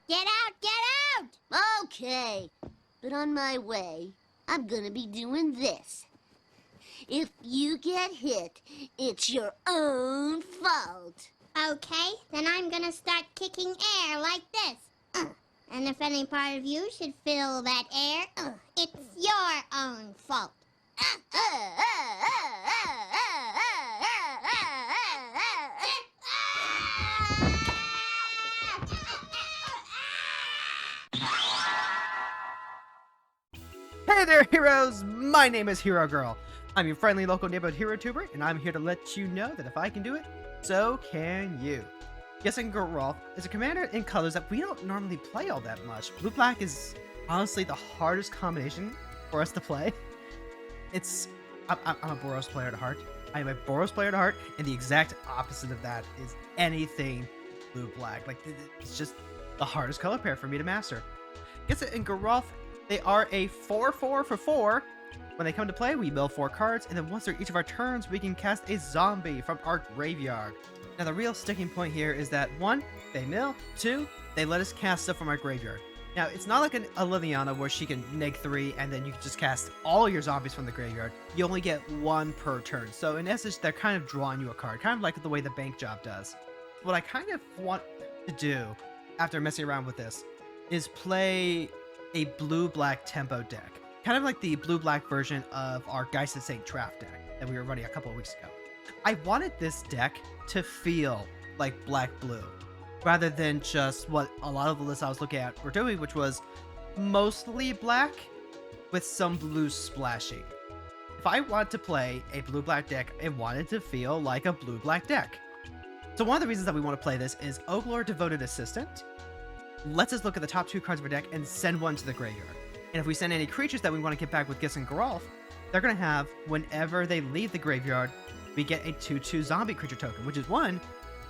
Get out! Get out! Okay, but on my way, I'm gonna be doing this. If you get hit, it's your own fault. Okay, then I'm gonna start kicking air like this. And if any part of you should feel that air, it's your own fault. Hey there, heroes! My name is HeroGirl. I'm your friendly local neighborhood hero tuber, and I'm here to let you know that if I can do it, so can you. Gisa Geralf is a commander in colors that we don't normally play all that much. Blue-black is honestly the hardest combination for us to play. I'm a Boros player at heart. I am a Boros player at heart, and the exact opposite of that is anything blue-black. Like, it's just the hardest color pair for me to master. Gisa and Geralf, they are a 4/4 for 4. When they come to play, we mill 4 cards, and then once they're each of our turns, we can cast a zombie from our graveyard. Now, the real sticking point here is that 1, they mill, 2, they let us cast stuff from our graveyard. Now, it's not like a Liliana where she can neg 3, and then you can just cast all your zombies from the graveyard. You only get 1 per turn, so in essence, they're kind of drawing you a card, kind of like the way the bank job does. What I kind of want to do, after messing around with this, is play a blue-black tempo deck. Kind of like the blue-black version of our Gisa Geralf deck that we were running a couple of weeks ago. I wanted this deck to feel like black-blue, rather than just what a lot of the lists I was looking at were doing, which was mostly black with some blue splashing. If I want to play a blue-black deck, I want it to feel like a blue-black deck. So one of the reasons that we want to play this is Oglor Devoted Assistant lets us look at the top 2 cards of our deck and send one to the graveyard. And if we send any creatures that we want to get back with Gisa Geralf, they're going to have, whenever they leave the graveyard, we get a 2/2 zombie creature token, which is 1,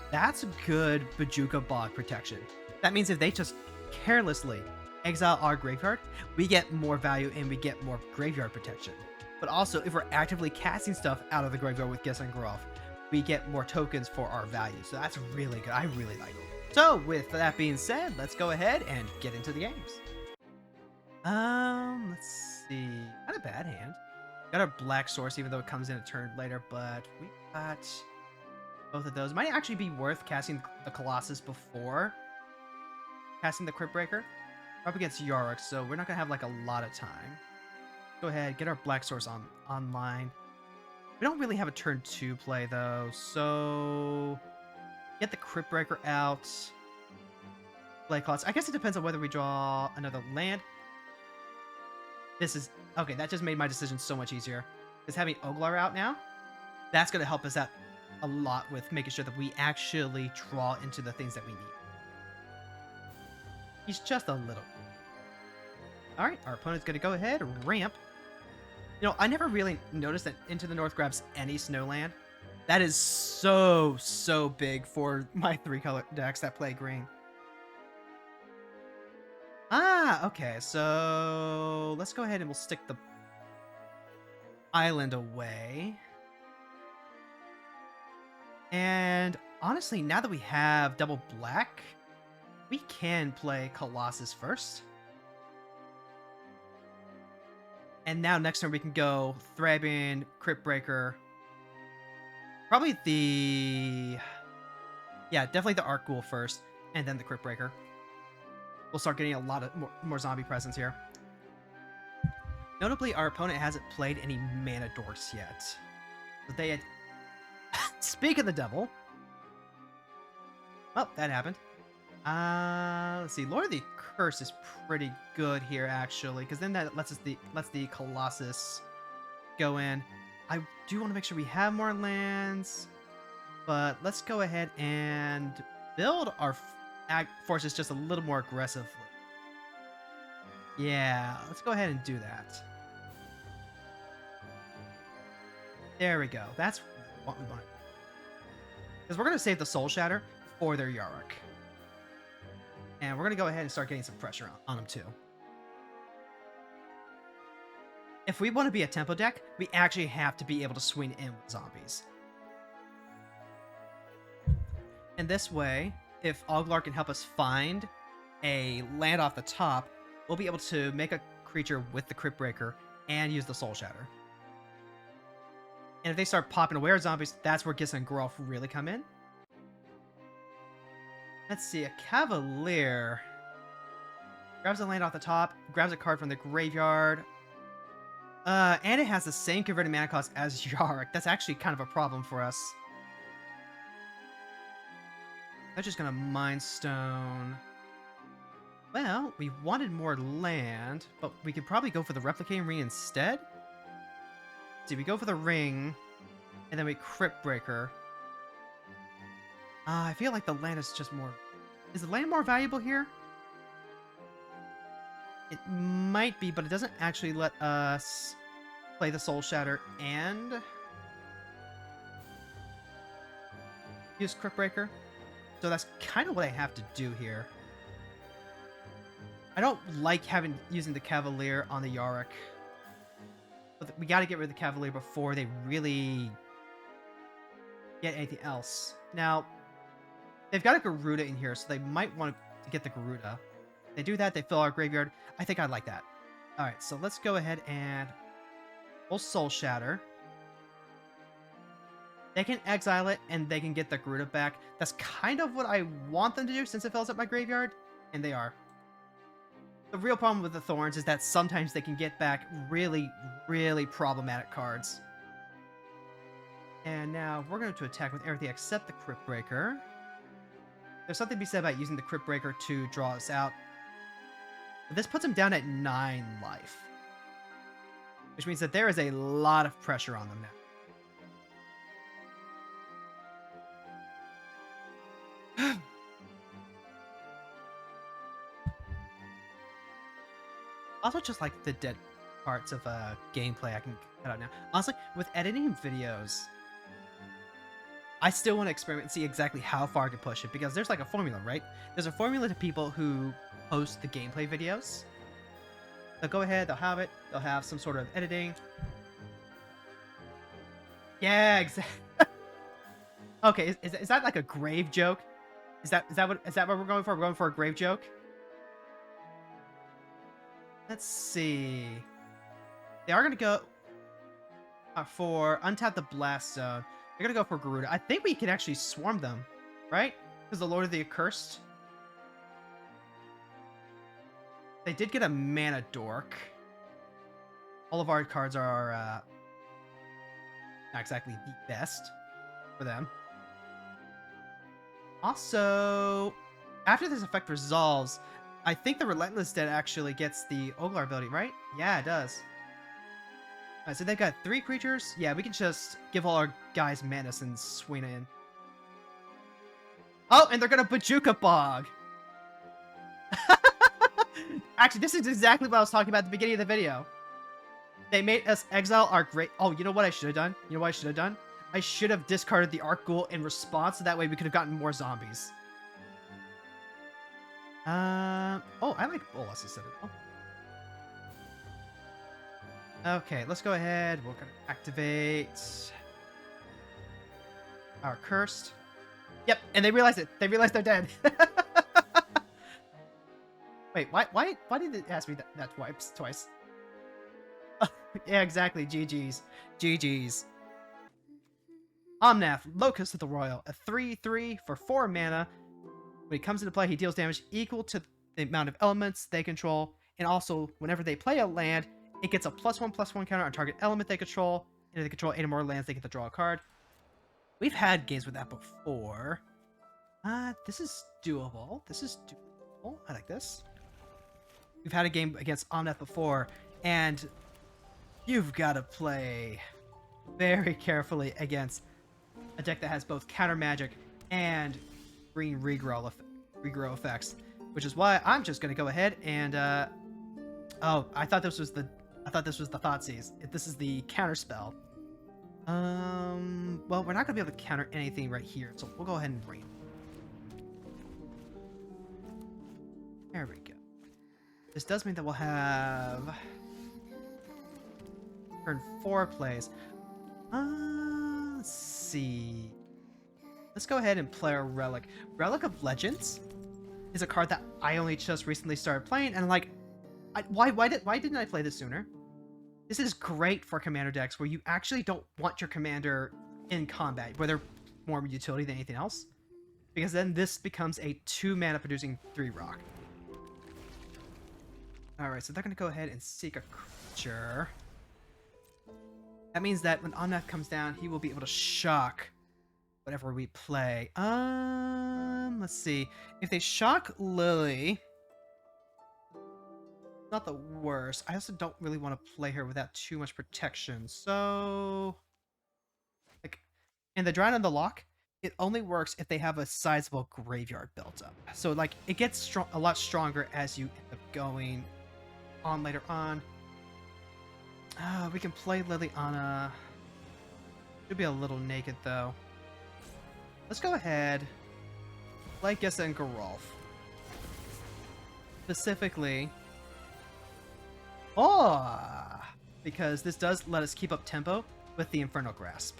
that's good Bajuka Bog protection. That means if they just carelessly exile our graveyard, we get more value and we get more graveyard protection. But also, if we're actively casting stuff out of the graveyard with Gisa Geralf, we get more tokens for our value. So that's really good. I really like it. So, with that being said, let's go ahead and get into the games. Let's see. Not a bad hand. Got our black source, even though it comes in a turn later, but we got both of those. Might actually be worth casting the Colossus before casting the Crypt Breaker. We're up against Yarok, so we're not gonna have like a lot of time. Go ahead, get our black source online. We don't really have a turn 2 play though, so get the Crypt Breaker out. Play Colossus. I guess it depends on whether we draw another land. This is okay. That just made my decision so much easier. Because having Oglor out now, that's going to help us out a lot with making sure that we actually draw into the things that we need. He's just a little. All right, our opponent's going to go ahead and ramp. You know, I never really noticed that Into the North grabs any snow land. That is so big for my 3-color decks that play green. Ah, okay, so let's go ahead and we'll stick the island away. And honestly, now that we have double black, we can play Colossus first. And now next turn we can go Thraben, Crypt Breaker. Probably definitely the Arc Ghoul first, and then the Crypt Breaker. We'll start getting a lot of more zombie presence here. Notably, our opponent hasn't played any mana dorks yet. But they had... Speak of the devil. Well, that happened. Let's see. Lord of the Curse is pretty good here, actually, because then that lets the Colossus go in. I do want to make sure we have more lands, but let's go ahead and build our forces just a little more aggressively. Yeah, let's go ahead and do that. There we go. That's what we want. Because we're going to save the Soul Shatter for their Yarok. And we're going to go ahead and start getting some pressure on them too. If we want to be a tempo deck, we actually have to be able to swing in with zombies. And this way, if Oglor can help us find a land off the top, we'll be able to make a creature with the Crypt Breaker and use the Soul Shatter. And if they start popping aware zombies, that's where Gisa and Geralf really come in. Let's see, a Cavalier grabs a land off the top, grabs a card from the graveyard, and it has the same converted mana cost as Yarok. That's actually kind of a problem for us. I'm just gonna Mind Stone. Well, we wanted more land, but we could probably go for the Replicating Ring instead. See, we go for the ring, and then we Crypt Breaker. I feel like the land is just more... Is the land more valuable here? It might be, but it doesn't actually let us play the Soul Shatter and use Crypt Breaker. So that's kind of what I have to do here. I don't like using the Cavalier on the Yarok. But we gotta get rid of the Cavalier before they really get anything else. Now, they've got a Garuda in here, so they might want to get the Garuda. If they do that, they fill our graveyard. I think I'd like that. Alright, so let's go ahead and we'll Soul Shatter. They can exile it, and they can get the Garuda back. That's kind of what I want them to do since it fills up my graveyard, and they are. The real problem with the Thorns is that sometimes they can get back really, really problematic cards. And now we're going to attack with everything except the Crypt Breaker. There's something to be said about using the Crypt Breaker to draw us out. But this puts him down at 9 life. Which means that there is a lot of pressure on them now. Also, just like the dead parts of gameplay I can cut out now. Honestly, with editing videos, I still want to experiment and see exactly how far I can push it, because there's like a formula, right? There's a formula to people who post the gameplay videos. They'll go ahead, they'll have it, they'll have some sort of editing. Yeah, exactly. Okay, is that like a grave joke? Is that what we're going for? We're going for a grave joke? Let's see. They are going to go for untap the Blast Zone. They're going to go for Garuda. I think we can actually swarm them, right? Because the Lord of the Accursed. They did get a Mana Dork. All of our cards are not exactly the best for them. Also, after this effect resolves, I think the Relentless Dead actually gets the Oglar ability, right? Yeah, it does. Alright, so they've got 3 creatures. Yeah, we can just give all our guys Menace and swing it in. Oh, and they're gonna Bajuka Bog! Actually, this is exactly what I was talking about at the beginning of the video. They made us exile our great... Oh, you know what I should have done? You know what I should have done? I should have discarded the Arc Ghoul in response, so that way we could have gotten more zombies. Oh, I like Bolas instead of... Okay, let's go ahead. We're gonna activate our Cursed. Yep, and they realized it. They realized they're dead. Wait, why did it ask me that twice? Yeah, exactly. GG's. GG's. Omnath, Locus of the Roil, a 3/3 for 4 mana. When he comes into play, he deals damage equal to the amount of elements they control, and also, whenever they play a land, it gets a +1/+1 counter on target element they control, and if they control 8 or more lands, they get to draw a card. We've had games with that before. This is doable. This is doable. I like this. We've had a game against Omnath before, and you've got to play very carefully against a deck that has both counter magic and green regrow effects, which is why I'm just gonna go ahead and oh, I thought this was the Thoughtseize. This is the counter spell. Well, we're not gonna be able to counter anything right here, so we'll go ahead and bring it. There we go. This does mean that we'll have turn 4 plays. Let's see. Let's go ahead and play a Relic. Relic of Legends is a card that I only just recently started playing, and like, why didn't I play this sooner? This is great for commander decks where you actually don't want your commander in combat, where they're more utility than anything else, because then this becomes a 2 mana producing 3 rock. Alright, so they're going to go ahead and seek a creature. That means that when Omnath comes down, he will be able to shock whatever we play. Let's see. If they shock Lily, not the worst. I also don't really want to play her without too much protection. So, like, in the Drown and the Lock, it only works if they have a sizable graveyard built up. So, like, it gets a lot stronger as you end up going on later on. We can play Liliana. Should be a little naked, though. Let's go ahead. Play Gisa Geralf. Specifically... because this does let us keep up tempo with the Infernal Grasp.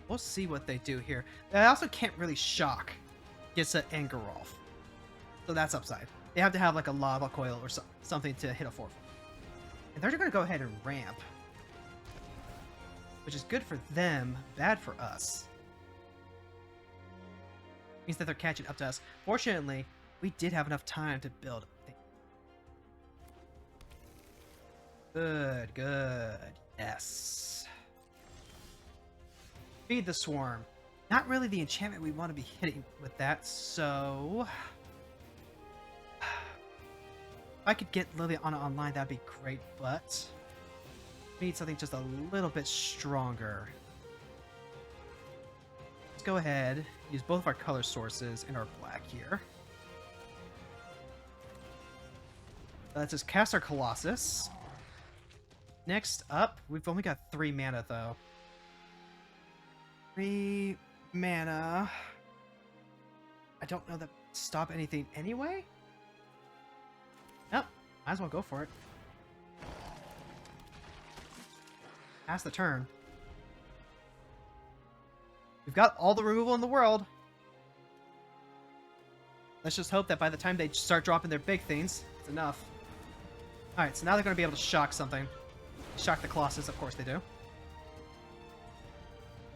We'll see what they do here. I also can't really shock Gisa and Geralf, so that's upside. They have to have like a lava coil or something to hit a 4/4. And they're going to go ahead and ramp, which is good for them, bad for us. Means that they're catching up to us. Fortunately, we did have enough time to build. Good, good. Yes. Feed the Swarm. Not really the enchantment we want to be hitting with that, so... If I could get Liliana online, that'd be great, but... we need something just a little bit stronger. Let's go ahead, use both of our color sources and our black here. Let's just cast our Colossus. Next up, we've only got 3 mana though. 3 mana. I don't know that stop anything anyway. Nope, might as well go for it. Pass the turn. We've got all the removal in the world. Let's just hope that by the time they start dropping their big things, it's enough. Alright, so now they're going to be able to shock something. Shock the Colossus, of course they do.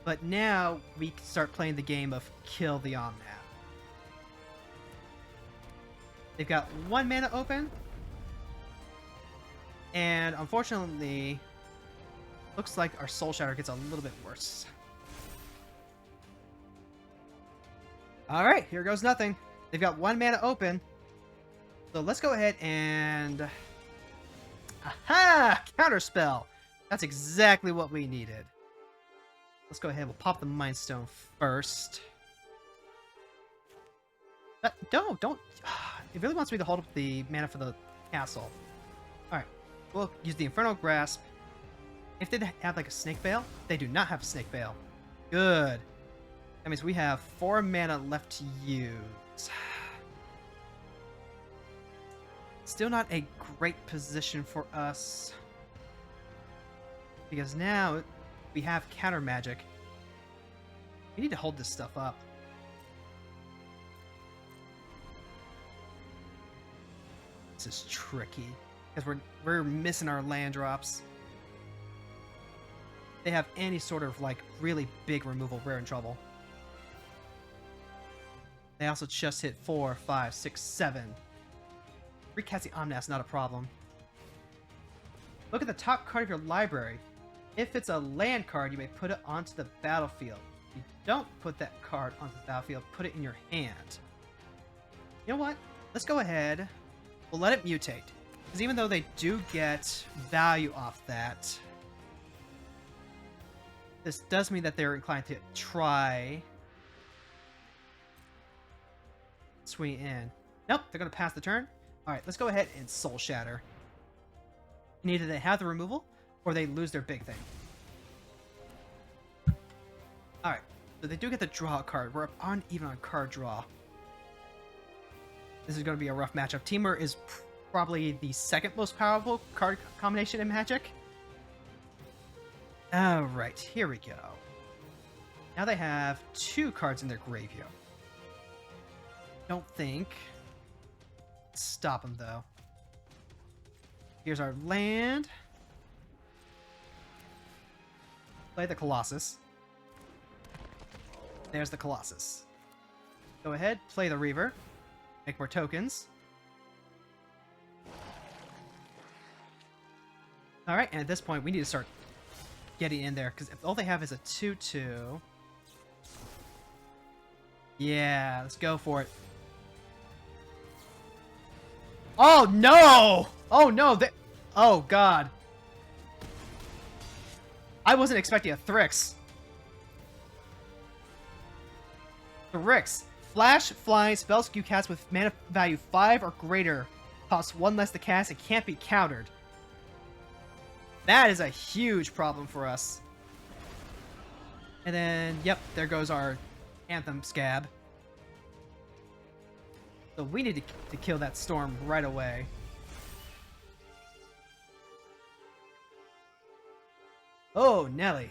But now we can start playing the game of kill the Omnath. They've got 1 mana open. And unfortunately, looks like our Soul Shatter gets a little bit worse. Alright, here goes nothing. They've got 1 mana open. So let's go ahead and... aha! Counterspell! That's exactly what we needed. Let's go ahead, we'll pop the Mind Stone first. Don't! It really wants me to hold up the mana for the castle. Alright, we'll use the Infernal Grasp. If they have like a Snake Veil, they do not have a Snake Veil. Good. That means we have 4 mana left to use. Still not a great position for us. Because now we have counter magic. We need to hold this stuff up. This is tricky. Because we're missing our land drops. If they have any sort of like really big removal, we're in trouble. They also just hit 4, 5, 6, 7. Recasting Omnath's not a problem. Look at the top card of your library. If it's a land card, you may put it onto the battlefield. If you don't put that card onto the battlefield, put it in your hand. You know what? Let's go ahead. We'll let it mutate. Because even though they do get value off that, this does mean that they're inclined to try swing in. Nope, they're going to pass the turn. Alright, let's go ahead and Soul Shatter. And either they have the removal, or they lose their big thing. Alright, so they do get the draw card. We're even on card draw. This is going to be a rough matchup. Temur is probably the second most powerful card combination in Magic. Alright, here we go. Now they have 2 cards in their graveyard. Don't think. Stop them, though. Here's our land. Play the Colossus. There's the Colossus. Go ahead, play the Reaver. Make more tokens. Alright, and at this point, we need to start getting in there, because if all they have is a 2-2... Yeah, let's go for it. Oh, no! Oh, no! Oh, God. I wasn't expecting a Thrix. Thrix. Flash, flying, spells you cast with mana value 5 or greater. Costs 1 less to cast and can't be countered. That is a huge problem for us. And then, yep, there goes our Anthem Scab. So we need to kill that storm right away. Oh, Nelly.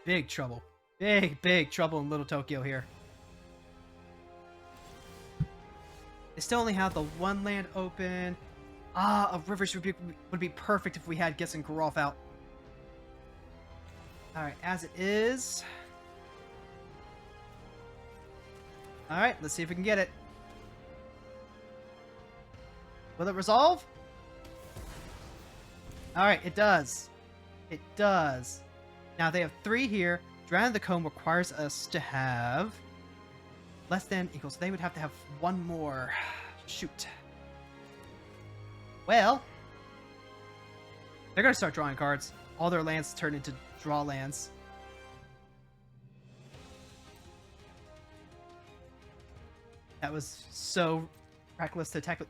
Big trouble. Big trouble in Little Tokyo here. They still only have the 1 land open. Ah, a River's Rebuke would be perfect if we had Gisa Geralf out. Alright, as it is... Alright, let's see if we can get it. Will it resolve? Alright, it does. It does. Now they have 3 here. Drown in the Comb requires us to have less than equals. So they would have to have 1 more. Shoot. Well, they're going to start drawing cards. All their lands turn into draw lands. That was so reckless to attack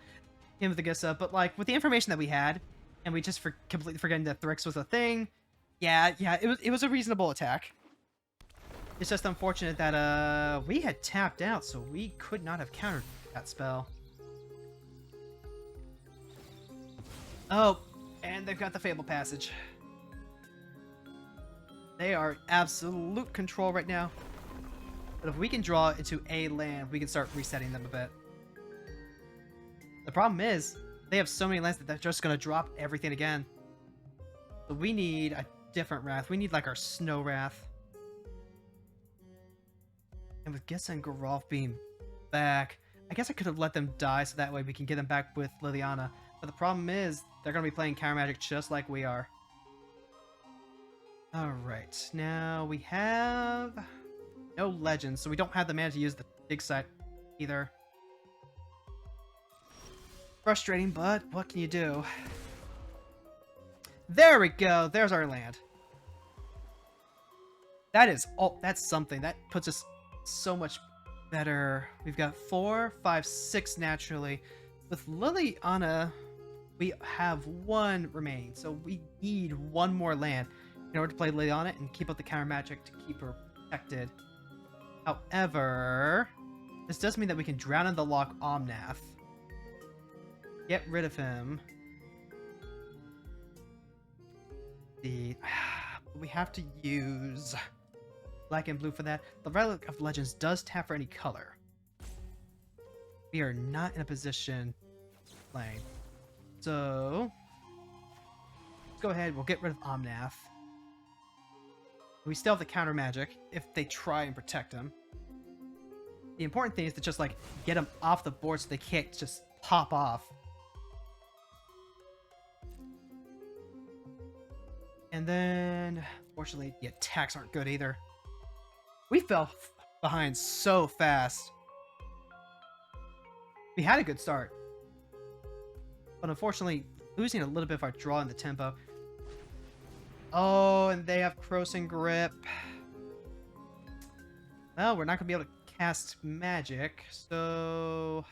him with the Gisa, but like with the information that we had, and we just completely forgetting that Thrix was a thing. Yeah, it was a reasonable attack. It's just unfortunate that we had tapped out, so we could not have countered that spell. Oh, and they've got the Fable Passage. They are absolute control right now. But if we can draw into a land, we can start resetting them a bit. The problem is, they have so many lands that they're just going to drop everything again. So we need a different Wrath. We need like our Snow Wrath. And with Gisa Geralf being back, I guess I could have let them die so that way we can get them back with Liliana. But the problem is, they're going to be playing counter magic just like we are. Alright, now we have no legends, so we don't have the mana to use the big site either. Frustrating, but what can you do? There we go, there's our land. That is all, that's something. That puts us so much better. We've got 4, 5, 6 naturally. With Liliana, we have 1 remaining, so we need 1 more land in order to play Liliana and keep up the counter magic to keep her protected. However, this does mean that we can drown in the lock Omnath. Get rid of him. We have to use black and blue for that. The Relic of Legends does tap for any color. We are not in a position playing. So let's go ahead. We'll get rid of Omnath. We still have the counter magic if they try and protect him. The important thing is to just like get them off the board so they can't just pop off. And then, fortunately, the attacks aren't good either. We fell behind so fast. We had a good start. But unfortunately, losing a little bit of our draw in the tempo. Oh, and they have Crossing Grip. Well, we're not going to be able to cast magic, so...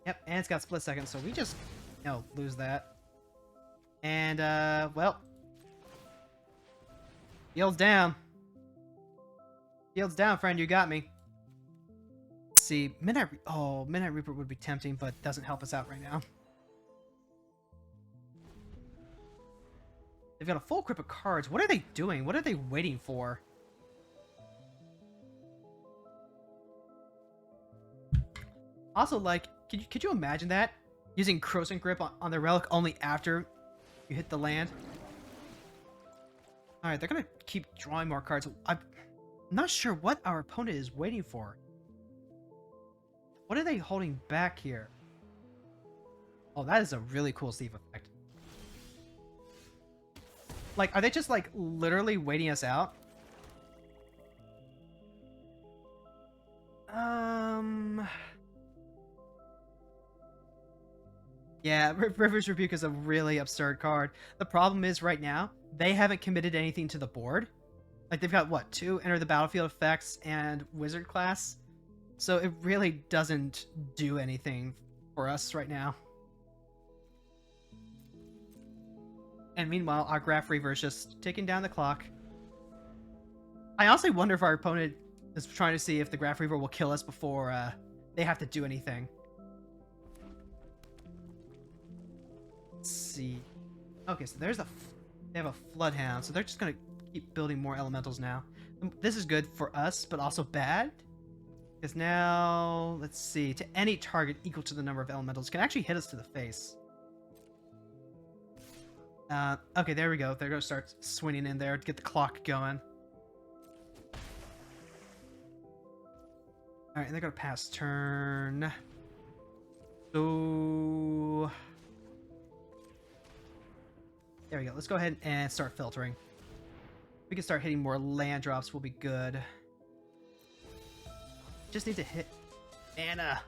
Yep, and it's got Split Second, so we just, lose that. And, well... Field's down. Field's down, friend, you got me. Let's see, Midnight Reaper would be tempting, but doesn't help us out right now. They've got a full grip of cards. What are they doing? What are they waiting for? Also, like, could you imagine that? Using Crossing Grip on the relic only after you hit the land? Alright, they're gonna keep drawing more cards. I'm not sure what our opponent is waiting for. What are they holding back here? Oh, that is a really cool Steve effect. Like, are they just, like, literally waiting us out? Yeah, River's Rebuke is a really absurd card. The problem is, right now, they haven't committed anything to the board. Like, they've got, what, 2 enter the battlefield effects and wizard class? So it really doesn't do anything for us right now. And meanwhile, our Graph Reaver is just ticking down the clock. I honestly wonder if our opponent is trying to see if the Graph Reaver will kill us before they have to do anything. Let's see. Okay, so there's they have a Floodhound, so they're just gonna keep building more elementals now. This is good for us, but also bad. Because now, let's see, to any target equal to the number of elementals can actually hit us to the face. Okay, there we go. They're gonna start swinging in there to get the clock going. Alright, and they're gonna pass turn. So... there we go. Let's go ahead and start filtering. We can start hitting more land drops, will be good. Just need to hit mana.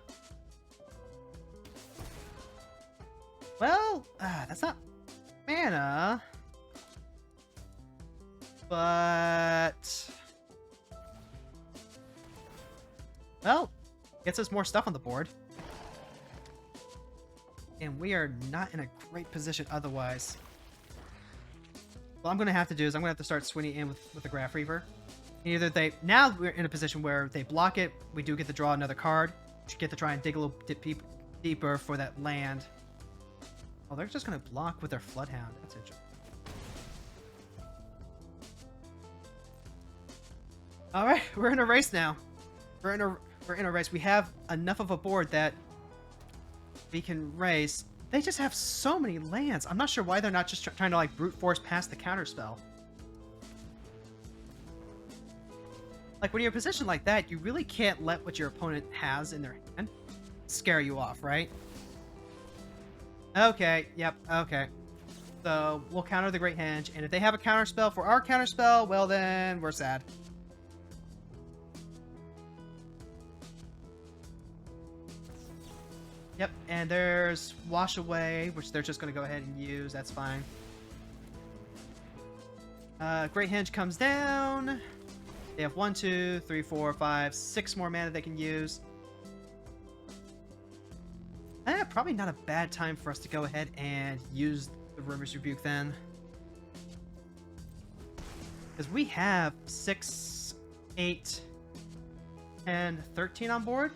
Well, that's not mana. But... well, gets us more stuff on the board. And we are not in a great position otherwise. What I'm going to have to do is I'm going to have to start swinging in with the Graph Reaver. Either now we're in a position where they block it, we do get to draw another card, we get to try and dig a little deeper for that land. Oh, they're just going to block with their Floodhound. That's interesting. Alright, we're in a race now. We're in a race. We have enough of a board that we can race. They just have so many lands. I'm not sure why they're not just trying to like brute force past the counterspell. Like when you're in a position like that, you really can't let what your opponent has in their hand scare you off, right? Okay, yep, okay. So we'll counter the Great Henge, and if they have a counterspell for our counterspell, well then we're sad. Yep, and there's Wash Away, which they're just going to go ahead and use. That's fine. Great Henge comes down. They have 1, 2, 3, 4, 5, 6 more mana they can use. Probably not a bad time for us to go ahead and use the River's Rebuke then. Because we have 6, 8, 10, 13 on board.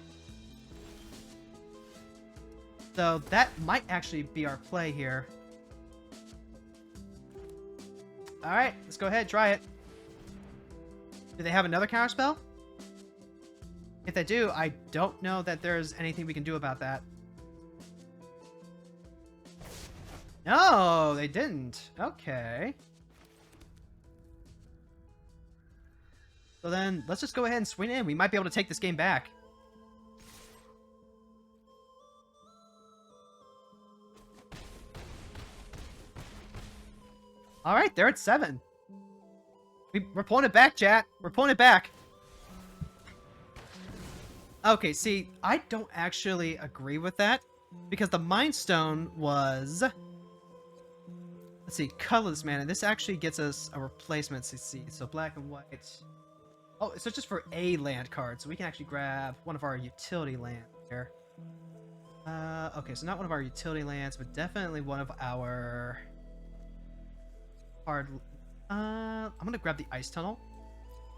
So that might actually be our play here. Alright, let's go ahead, try it. Do they have another counterspell? If they do, I don't know that there's anything we can do about that. No, they didn't. Okay. So then, let's just go ahead and swing in. We might be able to take this game back. Alright, they're at 7. We're pulling it back, chat. We're pulling it back. Okay, see, I don't actually agree with that. Because the Mind Stone was... let's see, colorless mana. This actually gets us a replacement CC. So black and white. Oh, so it's just for a land card. So we can actually grab one of our utility lands here. Okay, so not one of our utility lands, but definitely one of our... hard... I'm gonna grab the Ice Tunnel.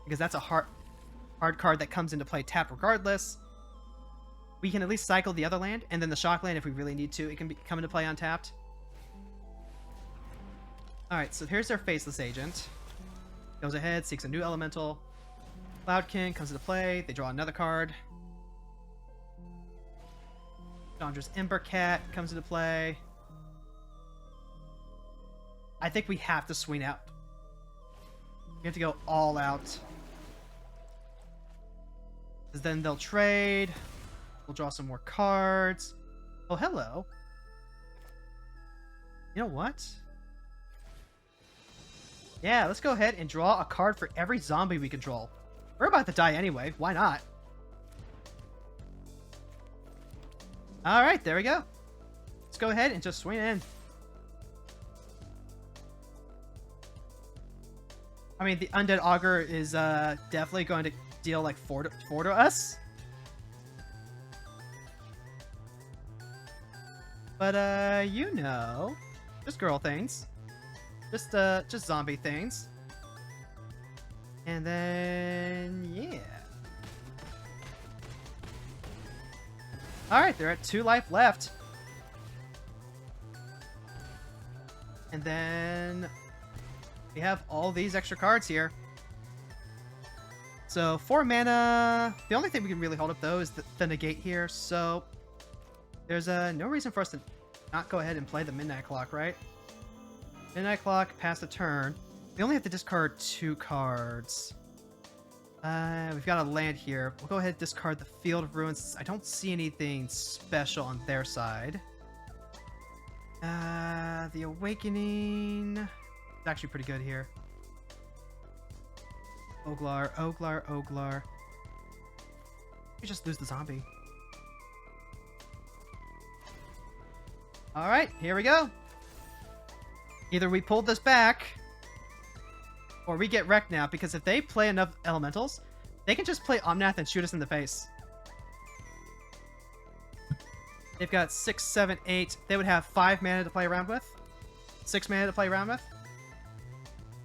Because that's a hard card that comes into play tapped regardless. We can at least cycle the other land, and then the Shock land if we really need to. It can come into play untapped. Alright, so here's their faceless agent. Goes ahead, seeks a new elemental. Cloudkin comes into play. They draw another card. Chandra's Embercat comes into play. I think we have to swing out. We have to go all out. Because then they'll trade. We'll draw some more cards. Oh, hello. You know what? Yeah, let's go ahead and draw a card for every zombie we control. We're about to die anyway. Why not? Alright, there we go. Let's go ahead and just swing in. I mean, the Undead Augur is definitely going to deal like 4 to us. But, you know, just girl things. Just zombie things. And then, yeah. Alright, they're at 2 life left. And then we have all these extra cards here. So 4 mana. The only thing we can really hold up though is the negate here. So there's no reason for us to not go ahead and play the Midnight Clock, right? Midnight Clock, pass the turn. We only have to discard 2 cards. We've got a land here. We'll go ahead and discard the Field of Ruins. I don't see anything special on their side. The Awakening is actually pretty good here. Oglar, Oglar, Oglar. We just lose the zombie. Alright, here we go. Either we pull this back, or we get wrecked now, because if they play enough elementals, they can just play Omnath and shoot us in the face. They've got 6, 7, 8. They would have 5 mana to play around with. 6 mana to play around with.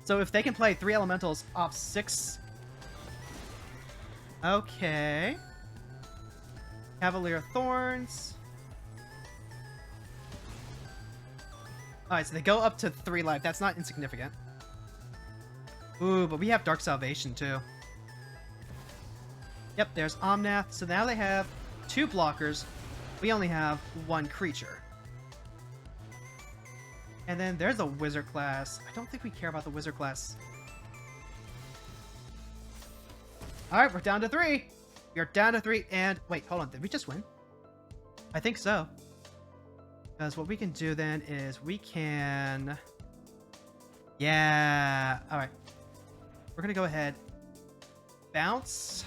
So if they can play 3 elementals off 6... Okay. Cavalier of Thorns. Alright, so they go up to 3 life. That's not insignificant. Ooh, but we have Dark Salvation too. Yep, there's Omnath. So now they have 2 blockers. We only have 1 creature. And then there's a Wizard class. I don't think we care about the Wizard class. Alright, we're down to 3. We are down to 3, and... Wait, hold on. Did we just win? I think so. Because what we can do then is we can... Yeah. Alright. We're going to go ahead. Bounce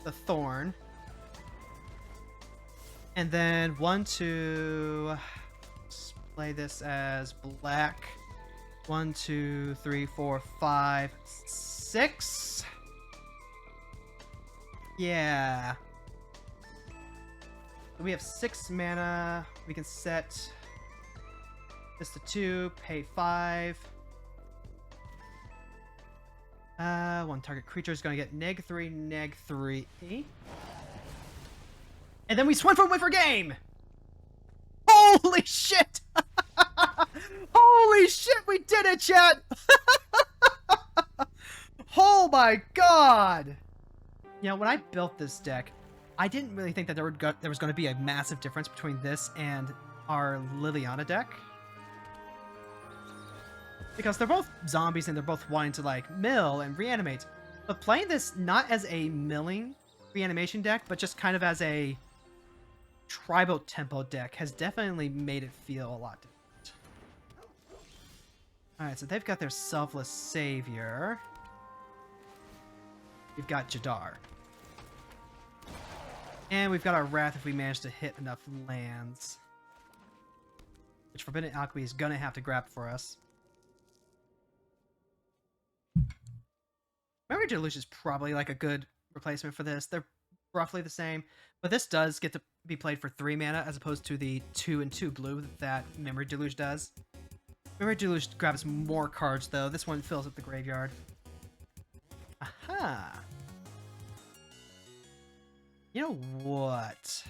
the Thorn. And then 1, 2... Let's play this as black. 1, 2, 3, 4, 5, 6. Yeah. We have 6 mana. We can set this to 2, pay 5. 1 target creature is going to get -3, -3. And then we swing for win for game! Holy shit! Holy shit, we did it, chat! Oh my god! You know, when I built this deck, I didn't really think that there was going to be a massive difference between this and our Liliana deck. Because they're both zombies and they're both wanting to, like, mill and reanimate. But playing this not as a milling reanimation deck, but just kind of as a tribal tempo deck has definitely made it feel a lot different. Alright, so they've got their Selfless Savior. We've got Jadar. And we've got our Wrath if we manage to hit enough lands. Which Forbidden Alchemy is gonna have to grab for us. Memory Deluge is probably like a good replacement for this. They're roughly the same. But this does get to be played for 3 mana as opposed to the 2 and 2 blue that Memory Deluge does. Memory Deluge grabs more cards though. This one fills up the graveyard. Aha! You know what?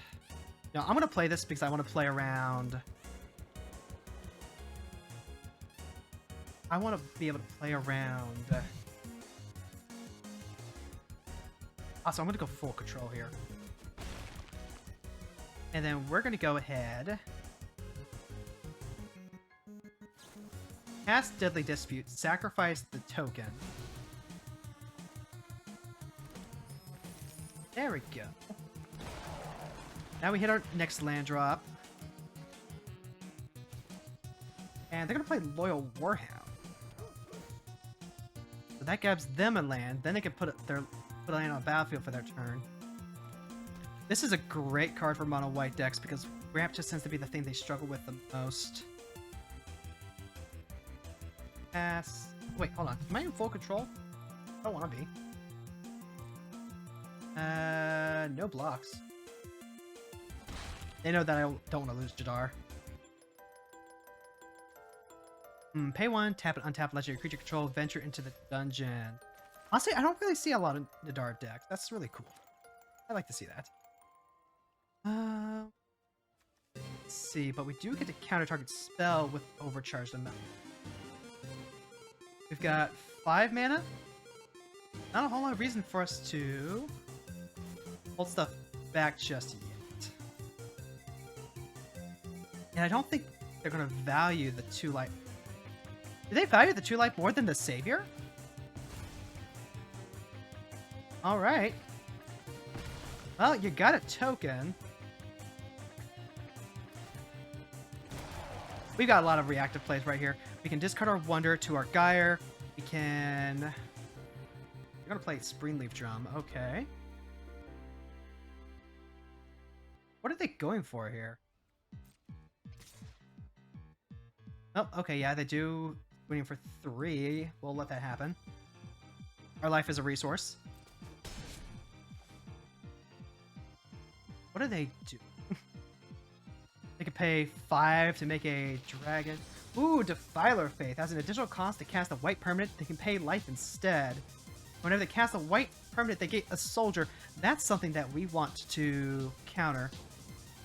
No, I'm gonna play this because I want to play around. I want to be able to play around. Also, I'm going to go full control here. And then we're going to go ahead. Cast Deadly Dispute. Sacrifice the token. There we go. Now we hit our next land drop. And they're going to play Loyal Warhound. So that gives them a land. Then they can put a land on the battlefield for their turn. This is a great card for mono white decks because ramp just tends to be the thing they struggle with the most. Pass. Wait, hold on. Am I in full control? I don't want to be. No blocks. They know that I don't want to lose Nadaar. Pay 1, tap an untapped legendary creature control, venture into the dungeon. Honestly, I don't really see a lot of Nadaar decks. That's really cool. I like to see that. Let's see, but we do get to counter target spell with overcharged amount. We've got 5 mana. Not a whole lot of reason for us to hold stuff back just yet. And I don't think they're going to value the 2 life. Do they value the 2 life more than the Savior? Alright. Well, you got a token. We've got a lot of reactive plays right here. We can discard our Wonder to our Gyre. We can... We're gonna play Springleaf Drum. Okay. What are they going for here? Oh, okay, yeah, they do. Winning for 3. We'll let that happen. Our life is a resource. What do they do? They could pay 5 to make a dragon. Ooh, Defiler Faith. Has an additional cost to cast a white permanent. They can pay life instead. Whenever they cast a white permanent, they get a soldier. That's something that we want to counter.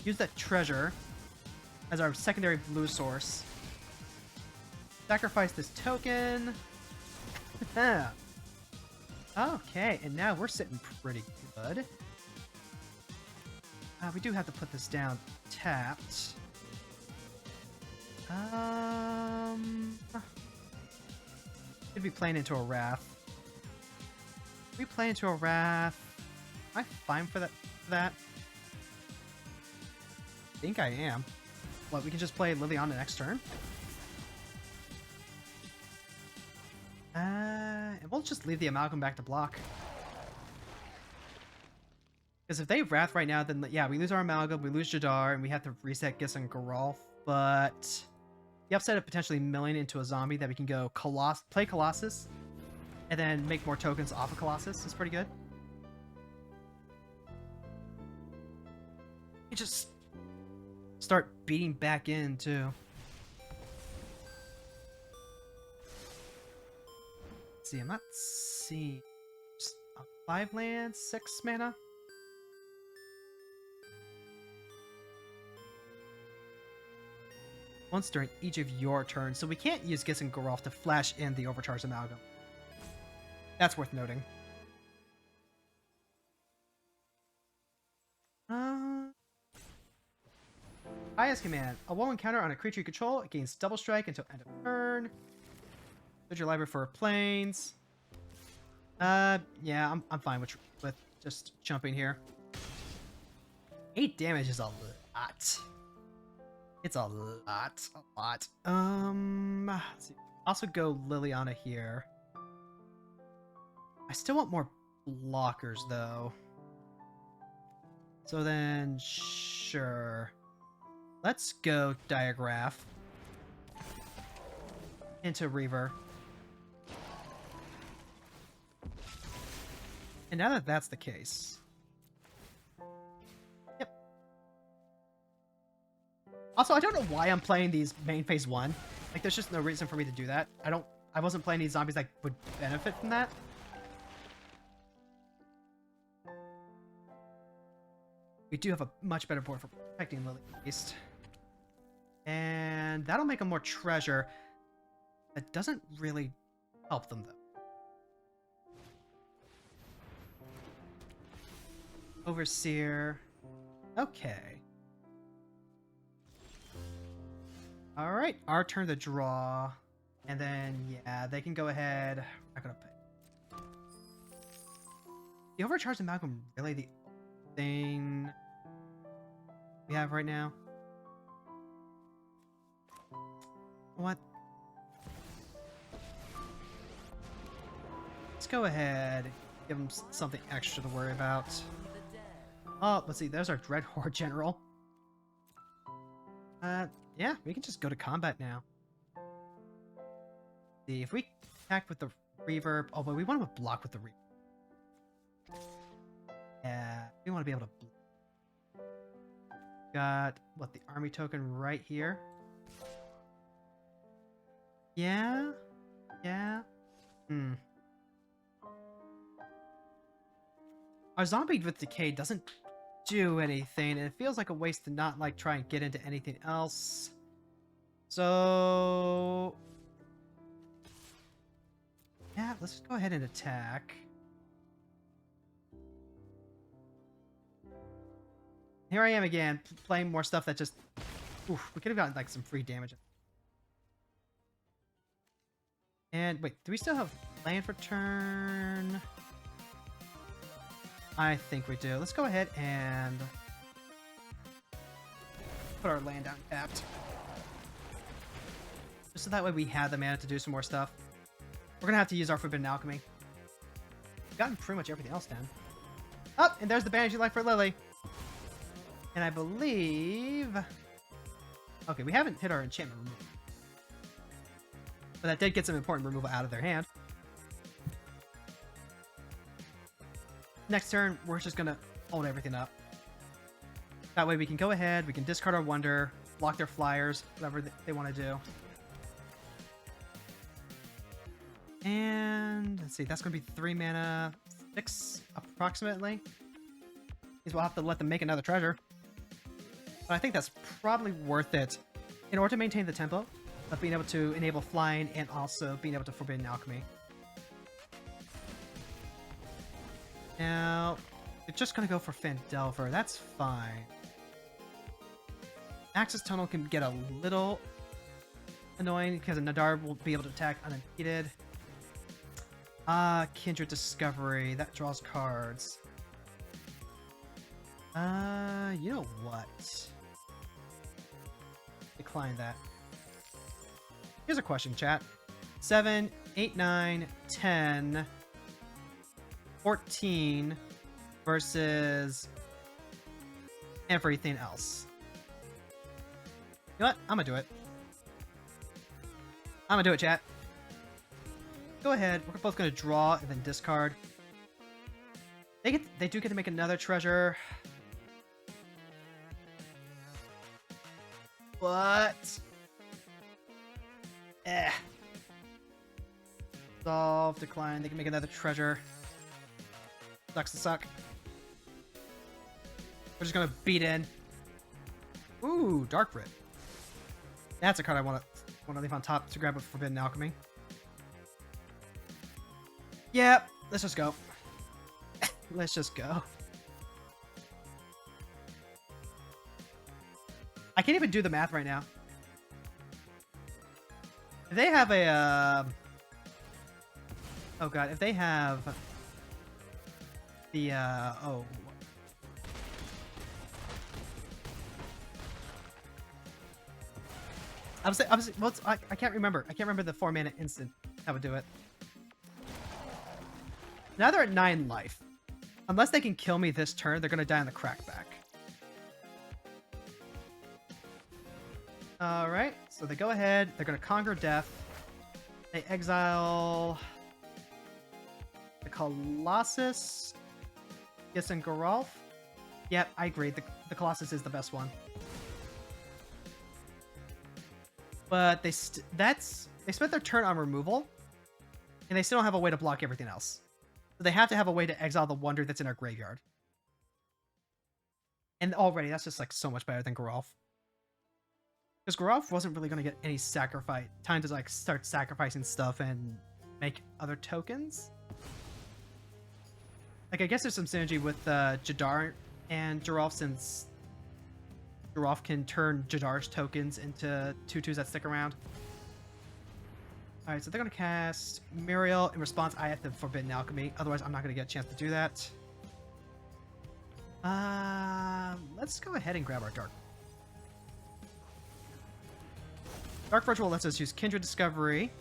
Use that treasure as our secondary blue source. Sacrifice this token. Okay, and now we're sitting pretty good. We do have to put this down tapped. Should be playing into a Wrath. We play into a Wrath. Am I fine for that? I think I am. What, we can just play Lily on the next turn? And we'll just leave the Amalgam back to block. Because if they Wrath right now, then yeah, we lose our Amalgam, we lose Nadaar, and we have to reset Gisa Geralf. But the upside of potentially milling into a zombie that we can go play Colossus, and then make more tokens off of Colossus is pretty good. You just start beating back in too. Let's see, I'm not seeing 5 lands, 6 mana. Once during each of your turns, so we can't use Gisa Geralf to flash in the overcharged Amalgam. That's worth noting. Highest command. A woe encounter on a creature you control. It gains double strike until end of turn. Search your library for planes. Yeah, I'm fine with just jumping here. 8 damage is a lot. It's a lot. Let's see. Also go Liliana here. I still want more blockers though. So then, sure. Let's go Diagraph into Reaver. And now that that's the case. Yep. Also, I don't know why I'm playing these main phase 1. Like, there's just no reason for me to do that. I wasn't playing these zombies that would benefit from that. We do have a much better board for protecting Lily at least. And that'll make a more treasure. That doesn't really help them, though. Overseer. Okay. Alright, our turn to draw. And then, yeah, they can go ahead. I'm not gonna pick. The Overcharged Amalgam really the thing we have right now? What? Let's go ahead. Give them something extra to worry about. Oh, let's see. There's our Dread Horde General. Yeah, we can just go to combat now. See, if we attack with the Reverb... Oh, but we want to block with the Reverb. Yeah, we want to be able to... Got, what, the army token right here? Yeah? Yeah? Our zombie with decay doesn't do anything, and it feels like a waste to not like try and get into anything else. So yeah, let's just go ahead and attack. Here I am again, playing more stuff that just... Oof, we could have gotten like some free damage. And wait, do we still have land for turn? I think we do. Let's go ahead and put our land down tapped. Just so that way we have the mana to do some more stuff. We're gonna have to use our Forbidden Alchemy. We've gotten pretty much everything else done. Oh, and there's the Banishing Light for Lily. And I believe... Okay, we haven't hit our enchantment removal. But that did get some important removal out of their hand. Next turn, we're just gonna hold everything up. That way we can go ahead, we can discard our Wonder, block their flyers, whatever they want to do. And let's see, that's gonna be 3 mana, 6 approximately. Means we'll have to let them make another treasure. But I think that's probably worth it in order to maintain the tempo of being able to enable flying and also being able to Forbidden Alchemy. Now, they're just gonna go for Phandelver. That's fine. Axis Tunnel can get a little annoying because Nadaar will be able to attack unimpeded. Kindred Discovery. That draws cards. You know what? Decline that. Here's a question, chat. 7, 8, 9, 10... 14 versus everything else. You know what? I'm gonna do it. I'm gonna do it, chat. Go ahead. We're both gonna draw and then discard. They do get to make another treasure. What? Solve, decline. They can make another treasure. Sucks to suck. We're just gonna beat in. Ooh, Dark Writ. That's a card I want to leave on top to grab a Forbidden Alchemy. Yep, let's just go. Let's just go. I can't even do the math right now. If they have a oh god, if they have the oh, well, I can't remember. I can't remember the 4-mana instant that would do it. Now they're at 9 life. Unless they can kill me this turn, they're gonna die on the crackback. Alright, so they go ahead, they're gonna conquer death. They exile the Colossus. Gisa Geralf. Yep, I agree. The Colossus is the best one. But they spent their turn on removal, and they still don't have a way to block everything else. So they have to have a way to exile the Wonder that's in our graveyard. And already, that's just like so much better than Geralf. Because Geralf wasn't really going to get any sacrifice. Time to like start sacrificing stuff and make other tokens. Like, I guess there's some synergy with Nadaar and Geralf, since Geralf can turn Nadaar's tokens into 2/2s that stick around. Alright, so they're going to cast Muriel. In response, I have the Forbidden Alchemy. Otherwise, I'm not going to get a chance to do that. Let's go ahead and grab our Dark. Dark Virtual lets us use Kindred Discovery.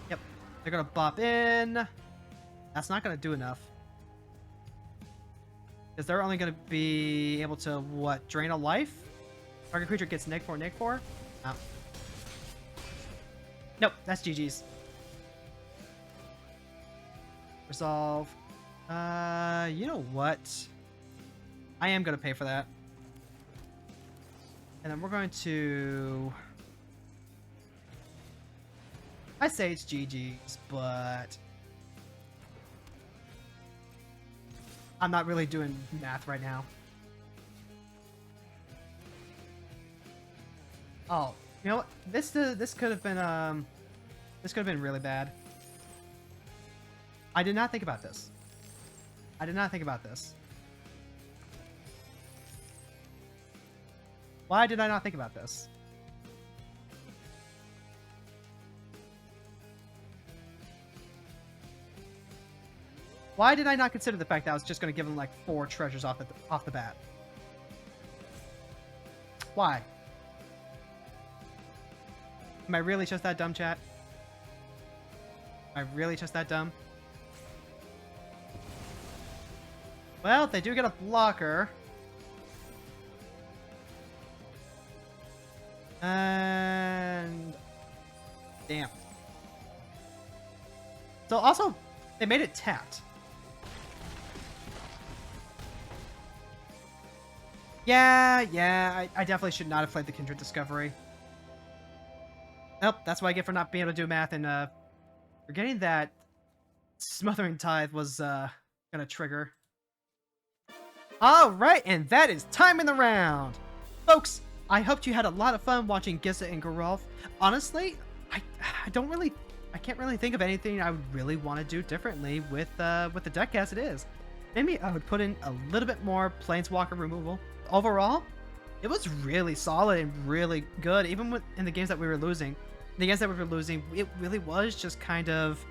Yep, they're going to bop in. That's not going to do enough. Because they're only going to be able to, what, drain a life? Target creature gets -4, -4? Oh. Nope, that's GG's. Resolve. You know what? I am going to pay for that. And then we're going to... I say it's GG's, but... I'm not really doing math right now. Oh, you know what? This could have been really bad. I did not think about this. I did not think about this. Why did I not think about this? Why did I not consider the fact that I was just going to give him like 4 treasures off the bat? Why? Am I really just that dumb, chat? Am I really just that dumb? Well, they do get a blocker. And... damn. So also, they made it tapped. Yeah, I definitely should not have played the Kindred Discovery. Nope, that's what I get for not being able to do math and forgetting that Smothering Tithe was gonna trigger. Alright, and that is time in the round! Folks, I hope you had a lot of fun watching Gisa and Geralf. Honestly, I can't really think of anything I would really want to do differently with the deck as it is. Maybe I would put in a little bit more Planeswalker removal. Overall, it was really solid and really good, even in the games that we were losing. In the games that we were losing, it really was just kind of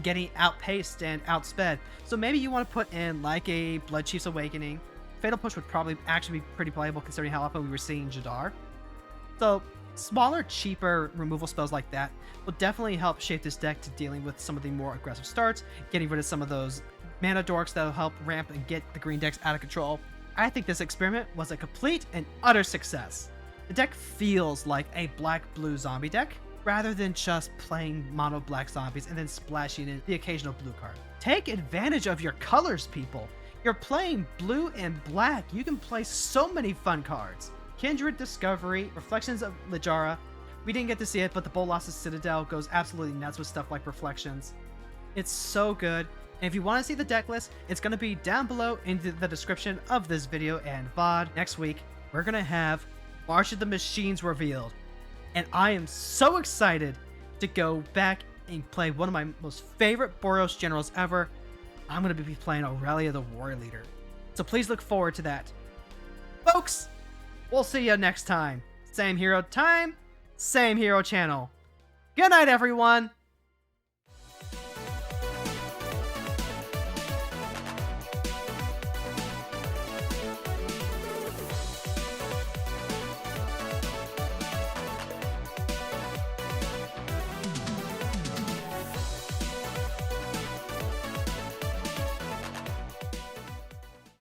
getting outpaced and outsped. So maybe you want to put in like a Blood Chief's Awakening. Fatal Push would probably actually be pretty playable considering how often we were seeing Nadaar. So smaller, cheaper removal spells like that will definitely help shape this deck to dealing with some of the more aggressive starts, getting rid of some of those mana dorks that will help ramp and get the green decks out of control. I think this experiment was a complete and utter success. The deck feels like a black-blue zombie deck, rather than just playing mono black zombies and then splashing in the occasional blue card. Take advantage of your colors, people. You're playing blue and black. You can play so many fun cards. Kindred Discovery, Reflections of Littlejohn. We didn't get to see it, but the Bolas's Citadel goes absolutely nuts with stuff like Reflections. It's so good. And if you want to see the deck list, it's going to be down below in the description of this video and VOD. Next week, we're going to have March of the Machines revealed. And I am so excited to go back and play one of my most favorite Boros generals ever. I'm going to be playing Aurelia the Warrior Leader. So please look forward to that. Folks, we'll see you next time. Same hero time, same hero channel. Good night, everyone.